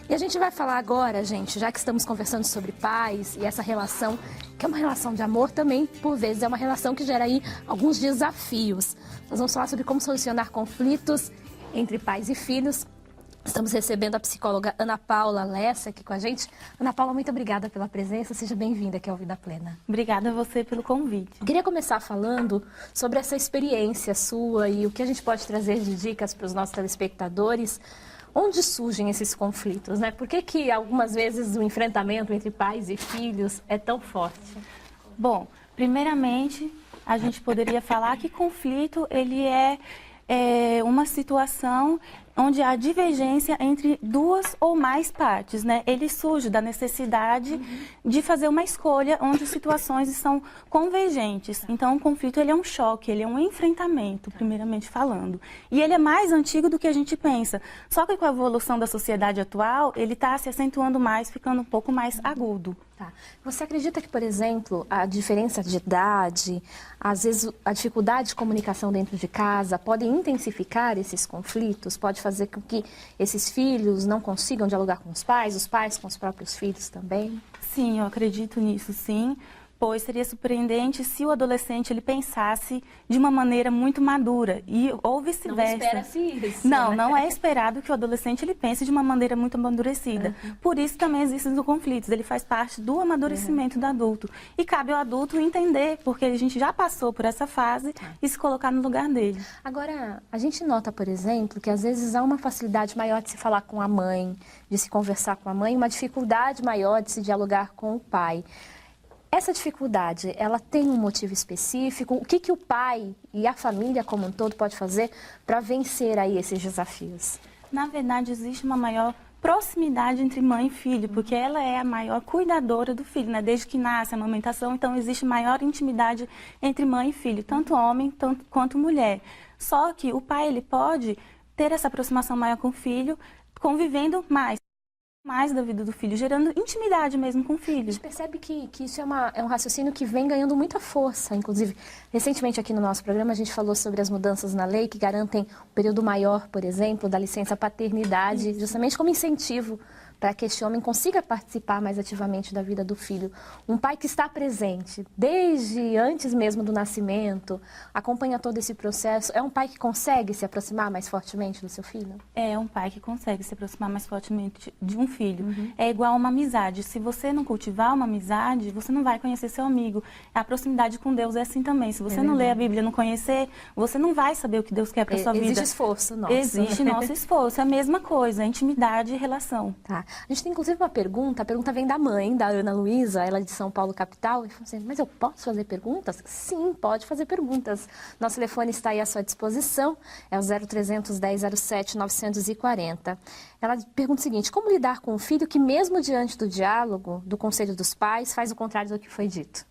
E a gente vai falar agora, gente, já que estamos conversando sobre pais e essa relação, que é uma relação de amor também, por vezes é uma relação que gera aí alguns desafios. Nós vamos falar sobre como solucionar conflitos entre pais e filhos. Estamos recebendo a psicóloga Ana Paula Lessa aqui com a gente. Ana Paula, muito obrigada pela presença, seja bem-vinda aqui ao Vida Plena. Obrigada a você pelo convite. Eu queria começar falando sobre essa experiência sua e o que a gente pode trazer de dicas para os nossos telespectadores. Onde surgem esses conflitos, né? Por que algumas vezes o enfrentamento entre pais e filhos é tão forte? Bom, primeiramente, a gente poderia falar que conflito, ele é uma situação onde há divergência entre duas ou mais partes, né? Ele surge da necessidade de fazer uma escolha onde as situações são convergentes. Então, o conflito ele é um choque, ele é um enfrentamento, primeiramente falando. E ele é mais antigo do que a gente pensa. Só que com a evolução da sociedade atual, ele está se acentuando mais, ficando um pouco mais agudo. Tá. Você acredita que, por exemplo, a diferença de idade, às vezes a dificuldade de comunicação dentro de casa, podem intensificar esses conflitos? Pode fazer com que esses filhos não consigam dialogar com os pais com os próprios filhos também? Sim, eu acredito nisso, sim. Pois seria surpreendente se o adolescente ele pensasse de uma maneira muito madura ou vice-versa. Não espera-se isso. Não, né? não é esperado que o adolescente ele pense de uma maneira muito amadurecida. Por isso também existem os conflitos. Ele faz parte do amadurecimento do adulto. E cabe ao adulto entender, porque a gente já passou por essa fase e se colocar no lugar dele. Agora, a gente nota, por exemplo, que às vezes há uma facilidade maior de se falar com a mãe, de se conversar com a mãe, uma dificuldade maior de se dialogar com o pai. Essa dificuldade, ela tem um motivo específico? O que o pai e a família como um todo pode fazer para vencer aí esses desafios? Na verdade, existe uma maior proximidade entre mãe e filho, porque ela é a maior cuidadora do filho, né? Desde que nasce a amamentação, então existe maior intimidade entre mãe e filho, tanto homem quanto mulher. Só que o pai ele pode ter essa aproximação maior com o filho, convivendo mais da vida do filho, gerando intimidade mesmo com o filho. A gente percebe que isso é um raciocínio que vem ganhando muita força. Inclusive, recentemente aqui no nosso programa a gente falou sobre as mudanças na lei que garantem um período maior, por exemplo, da licença paternidade, justamente como incentivo para que este homem consiga participar mais ativamente da vida do filho. Um pai que está presente desde antes mesmo do nascimento, acompanha todo esse processo, é um pai que consegue se aproximar mais fortemente do seu filho? É um pai que consegue se aproximar mais fortemente de um filho. É igual a uma amizade. Se você não cultivar uma amizade, você não vai conhecer seu amigo. A proximidade com Deus é assim também. Se você não ler a Bíblia, não conhecer, você não vai saber o que Deus quer para sua vida. Existe esforço nosso. Existe nosso esforço. É a mesma coisa, intimidade e relação. Tá. A gente tem inclusive uma pergunta, a pergunta vem da mãe, da Ana Luísa, ela é de São Paulo, capital, e falou assim, mas eu posso fazer perguntas? Sim, pode fazer perguntas. Nosso telefone está aí à sua disposição, é o 0300 1007 940. Ela pergunta o seguinte, como lidar com um filho que mesmo diante do diálogo, do conselho dos pais, faz o contrário do que foi dito?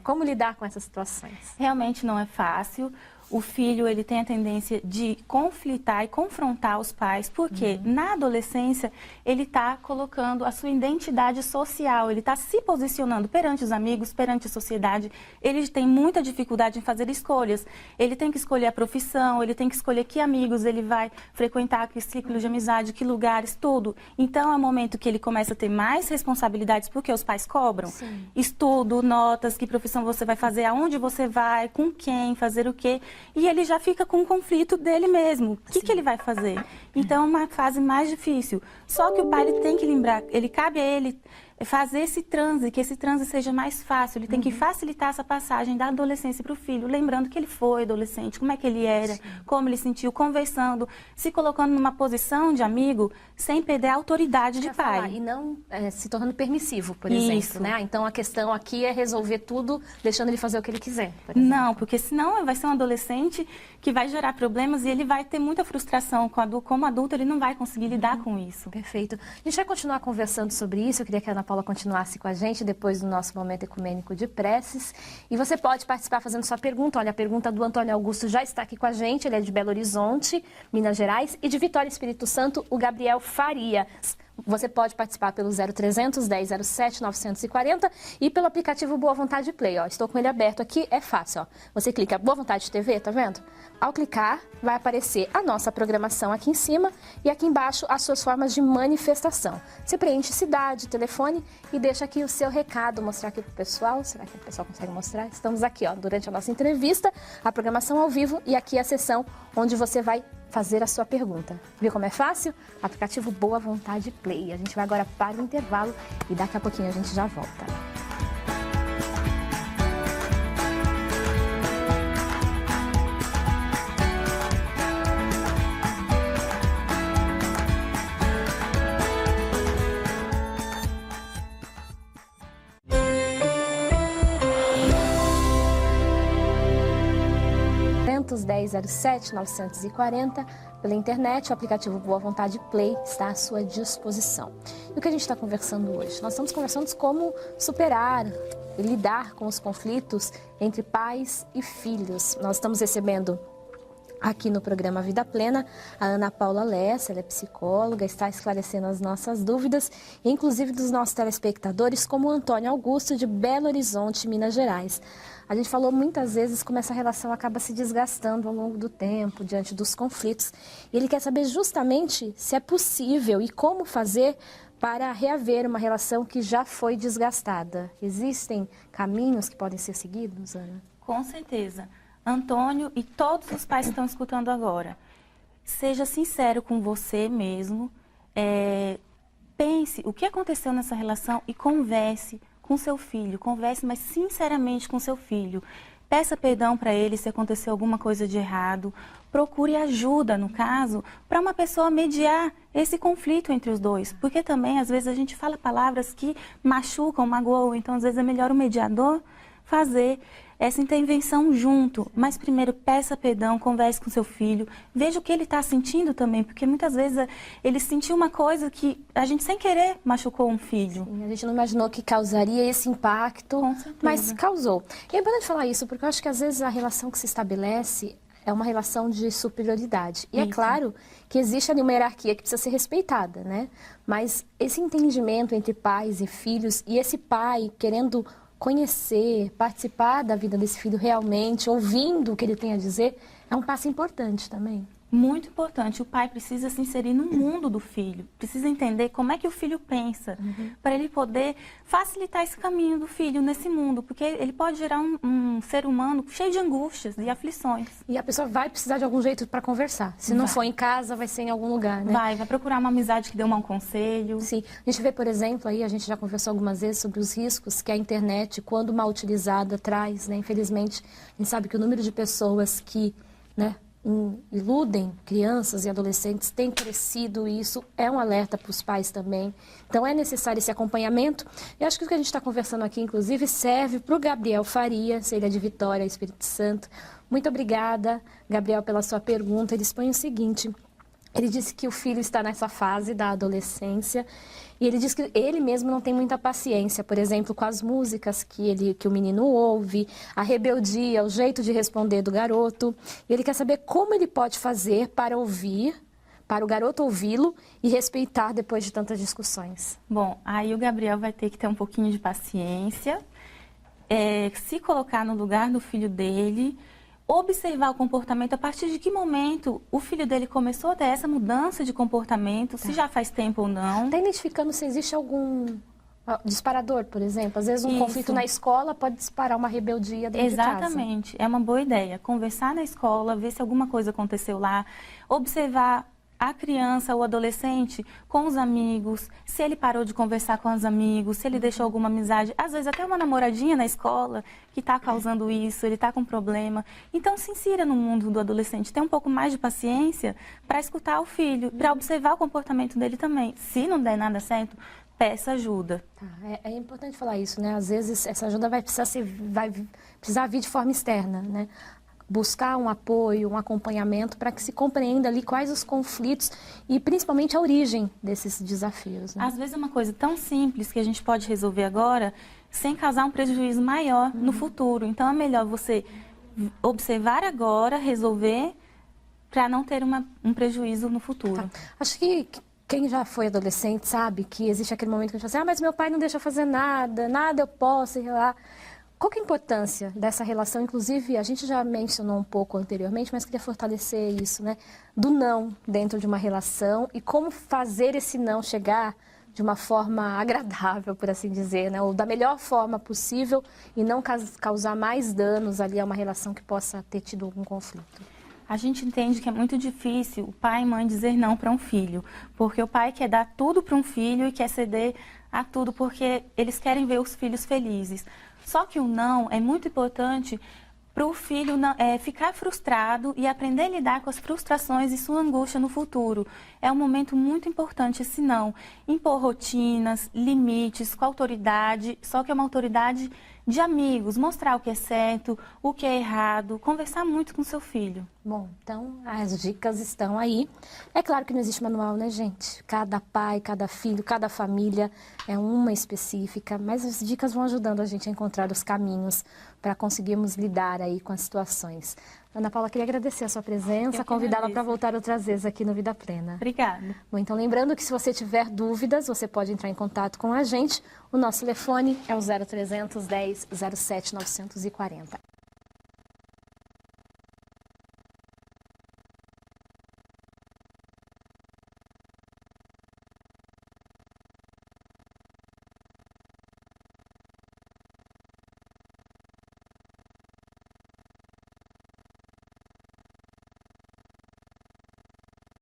Como lidar com essas situações? Realmente não é fácil. O filho ele tem a tendência de conflitar e confrontar os pais, porque na adolescência ele está colocando a sua identidade social, ele está se posicionando perante os amigos, perante a sociedade. Ele tem muita dificuldade em fazer escolhas. Ele tem que escolher a profissão, ele tem que escolher que amigos ele vai frequentar, que ciclo de amizade, que lugares, tudo. Então é o momento que ele começa a ter mais responsabilidades, porque os pais cobram. Sim. Estudo, notas, que profissão você vai fazer, aonde você vai, com quem, fazer o quê. E ele já fica com o conflito dele mesmo. O que ele vai fazer? Então é uma fase mais difícil. Só que o pai ele tem que lembrar, cabe a ele fazer esse transe, que esse transe seja mais fácil. Ele tem que facilitar essa passagem da adolescência para o filho, lembrando que ele foi adolescente, como é que ele era, como ele sentiu, conversando, se colocando numa posição de amigo, sem perder a autoridade de pai. E não se tornando permissivo, por exemplo, né? Então a questão aqui é resolver tudo, deixando ele fazer o que ele quiser, por exemplo. Não, porque senão vai ser um adolescente que vai gerar problemas e ele vai ter muita frustração. Como adulto, ele não vai conseguir lidar com isso. Perfeito. A gente vai continuar conversando sobre isso. Eu queria que a Ana Paula continuasse com a gente depois do nosso momento ecumênico de preces. E você pode participar fazendo sua pergunta. Olha, a pergunta do Antônio Augusto já está aqui com a gente. Ele é de Belo Horizonte, Minas Gerais. E de Vitória, Espírito Santo, o Gabriel Farias. Você pode participar pelo 0300 1007 940 e pelo aplicativo Boa Vontade Play. Ó, estou com ele aberto aqui, é fácil. Ó. Você clica Boa Vontade TV, tá vendo? Ao clicar, vai aparecer a nossa programação aqui em cima e aqui embaixo as suas formas de manifestação. Você preenche cidade, telefone e deixa aqui o seu recado, mostrar aqui pro pessoal. Será que o pessoal consegue mostrar? Estamos aqui, ó, durante a nossa entrevista, a programação ao vivo e aqui a sessão onde você vai fazer a sua pergunta. Viu como é fácil? Aplicativo Boa Vontade Play. A gente vai agora para o intervalo e daqui a pouquinho a gente já volta. Uhum. 1007 940 pela internet, o aplicativo Boa Vontade Play está à sua disposição. E o que a gente está conversando hoje? Nós estamos conversando como superar e lidar com os conflitos entre pais e filhos. Nós estamos recebendo aqui no programa Vida Plena a Ana Paula Lessa, ela é psicóloga, está esclarecendo as nossas dúvidas, inclusive dos nossos telespectadores, como o Antônio Augusto de Belo Horizonte, Minas Gerais. A gente falou muitas vezes como essa relação acaba se desgastando ao longo do tempo, diante dos conflitos. E ele quer saber justamente se é possível e como fazer para reaver uma relação que já foi desgastada. Existem caminhos que podem ser seguidos, Ana? Com certeza. Antônio e todos os pais que estão escutando agora, seja sincero com você mesmo, pense o que aconteceu nessa relação e converse com seu filho, converse, mas sinceramente com seu filho. Peça perdão para ele se aconteceu alguma coisa de errado. Procure ajuda, no caso, para uma pessoa mediar esse conflito entre os dois. Porque também, às vezes, a gente fala palavras que machucam, magoam. Então, às vezes, é melhor o mediador fazer essa intervenção junto. Mas primeiro, peça perdão, converse com seu filho, veja o que ele está sentindo também, porque muitas vezes ele sentiu uma coisa que a gente sem querer machucou um filho. Sim, a gente não imaginou que causaria esse impacto, mas causou. E é importante falar isso, porque eu acho que às vezes a relação que se estabelece é uma relação de superioridade. E é claro que existe ali uma hierarquia que precisa ser respeitada, né? Mas esse entendimento entre pais e filhos, e esse pai querendo conhecer, participar da vida desse filho realmente, ouvindo o que ele tem a dizer, é um passo importante também. Muito importante. O pai precisa se inserir no mundo do filho, precisa entender como é que o filho pensa, para ele poder facilitar esse caminho do filho nesse mundo, porque ele pode gerar um ser humano cheio de angústias e aflições. E a pessoa vai precisar de algum jeito para conversar. Se não for em casa, vai ser em algum lugar, né? Vai procurar uma amizade que dê um bom conselho. Sim. A gente vê, por exemplo, aí a gente já conversou algumas vezes sobre os riscos que a internet, quando mal utilizada, traz, né? Infelizmente, a gente sabe que o número de pessoas que, né, iludem crianças e adolescentes tem crescido e isso é um alerta para os pais também. Então é necessário esse acompanhamento. Eu acho que o que a gente está conversando aqui, inclusive, serve para o Gabriel Faria, ele é de Vitória, Espírito Santo. Muito obrigada, Gabriel, pela sua pergunta. Ele expõe o seguinte: ele disse que o filho está nessa fase da adolescência e ele diz que ele mesmo não tem muita paciência, por exemplo, com as músicas que o menino ouve, a rebeldia, o jeito de responder do garoto. E ele quer saber como ele pode fazer para ouvir, para o garoto ouvi-lo e respeitar depois de tantas discussões. Bom, aí o Gabriel vai ter que ter um pouquinho de paciência, se colocar no lugar do filho dele, observar o comportamento, a partir de que momento o filho dele começou a ter essa mudança de comportamento, se já faz tempo ou não. Está identificando se existe algum disparador, por exemplo? Às vezes um conflito na escola pode disparar uma rebeldia dentro de casa. Exatamente, é uma boa ideia. Conversar na escola, ver se alguma coisa aconteceu lá, observar a criança ou adolescente com os amigos, se ele parou de conversar com os amigos, se ele deixou alguma amizade, às vezes até uma namoradinha na escola que está causando isso, ele está com problema. Então se insira no mundo do adolescente, tenha um pouco mais de paciência para escutar o filho, para observar o comportamento dele também. Se não der nada certo, peça ajuda. É importante falar isso, né? Às vezes essa ajuda vai precisar vir de forma externa, né? Buscar um apoio, um acompanhamento para que se compreenda ali quais os conflitos e principalmente a origem desses desafios, né? Às vezes é uma coisa tão simples que a gente pode resolver agora sem causar um prejuízo maior no futuro. Então é melhor você observar agora, resolver, para não ter um prejuízo no futuro. Acho que Quem já foi adolescente sabe que existe aquele momento que a gente fala assim, mas meu pai não deixa eu fazer nada, nada eu posso, e lá. Qual que é a importância dessa relação? Inclusive, a gente já mencionou um pouco anteriormente, mas queria fortalecer isso, né? Do não dentro de uma relação e como fazer esse não chegar de uma forma agradável, por assim dizer, né? Ou da melhor forma possível e não causar mais danos ali a uma relação que possa ter tido algum conflito. A gente entende que é muito difícil o pai e mãe dizer não para um filho, porque o pai quer dar tudo para um filho e quer ceder a tudo porque eles querem ver os filhos felizes. Só que o não é muito importante para o filho ficar frustrado e aprender a lidar com as frustrações e sua angústia no futuro. É um momento muito importante esse não. Impor rotinas, limites, com autoridade, só que é uma autoridade de amigos, mostrar o que é certo, o que é errado, conversar muito com seu filho. Bom, então as dicas estão aí. É claro que não existe manual, né, gente? Cada pai, cada filho, cada família é uma específica, mas as dicas vão ajudando a gente a encontrar os caminhos para conseguirmos lidar aí com as situações. Ana Paula, queria agradecer a sua presença, convidá-la para voltar outras vezes aqui no Vida Plena. Obrigada. Bom, então lembrando que se você tiver dúvidas, você pode entrar em contato com a gente. O nosso telefone é o 0300 10 07 940.